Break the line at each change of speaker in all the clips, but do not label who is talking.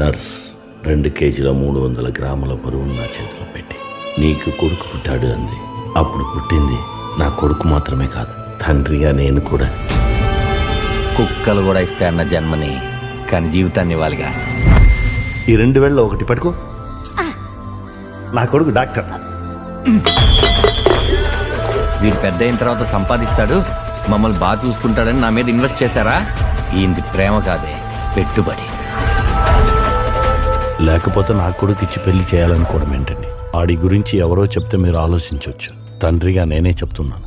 Nurse 2 కేజీల 300 గ్రాముల బరువును నా చేతిలో పెట్టి నీకు కొడుకు పుట్టాడు అంది. అప్పుడు పుట్టింది నా కొడుకు మాత్రమే కాదు, తండ్రిగా నేను కూడా.
కుక్కలు కూడా ఇస్తే అన్న జన్మని, కానీ జీవితాన్ని ఇవ్వాలిగా.
ఈ 2 వేళ్ళలో ఒకటి పట్టుకో. నా కొడుకు డాక్టర్.
వీడు పెద్ద అయిన తర్వాత సంపాదిస్తాడు, మమ్మల్ని బాగా చూసుకుంటాడని నా మీద ఇన్వెస్ట్ చేశారా? ఈయనది ప్రేమ కాదే, పెట్టుబడి.
లేకపోతే నా కొడుకు ఇచ్చి పెళ్లి చేయాలనుకోవడం ఏంటండి? వాడి గురించి ఎవరో చెప్తే మీరు ఆలోచించవచ్చు. తండ్రిగా నేనే చెప్తున్నాను,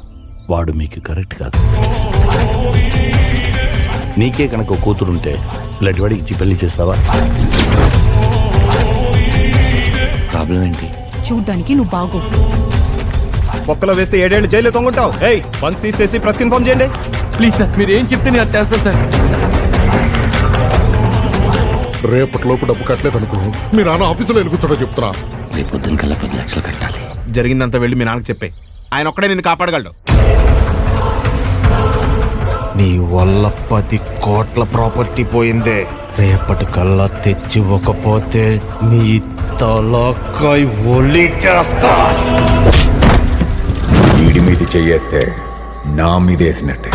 వాడు మీకు కరెక్ట్ కాదు. నీకే కనుక కూతురుంటే ఇలాంటి వాడికి ఇచ్చి పెళ్లి చేస్తావా?
ప్రాబ్లం ఏంటి?
చూడ్డానికి నువ్వు బాగో.
ఒక్కలో వేస్తే 7 ఏళ్ళు జైలు తొంగుంటావు. ఫండ్స్ తీసేసి ప్రెస్ ఇన్ఫార్మ్ చేయండి.
ప్లీజ్ సార్, మీరు ఏం చెప్తే నేను చేస్తాను సార్.
రేపటిలోపు డబ్బు కట్టలేదనుకో మీ నాన్న ఆఫీసులో ఎలుగుతాడో చెప్తున్నా.
రేపు పొద్దున కల్లా 10 లక్షలు కట్టాలి.
జరిగిందంతా వెళ్ళి మీ నాన్నకి చెప్పే, ఆయన ఒక్కడే నిన్ను కాపాడగలడు.
నీ వల్ల 10 కోట్ల ప్రాపర్టీ పోయిందే. రేపటి కల్లా తెచ్చి ఇవ్వకపోతే నీ తలకాయ ఒలి చేస్తా.
వీడి మీద చెయ్యేస్తే నా మీద వేసినట్టే.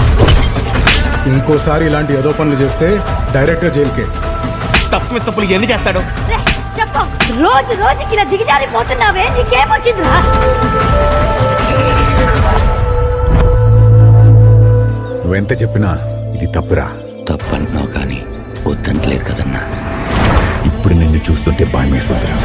ఇంకోసారి ఇలాంటి ఏదో పనులు చేస్తే డైరెక్ట్గా జైలుకే.
తప్పులు ఎన్ని చేస్తాడు?
చెప్పు, రోజు రోజుకి ఇలా దిగజారిపోతున్నావే, నీకేమొచ్చిందిరా?
నువ్వెంత చెప్పినా ఇది తప్పురా.
తప్పంటున్నావు కానీ వద్దంటలేదు కదన్నా.
ఇప్పుడు నిన్ను చూస్తుంటే భయం వేస్తుందిరా.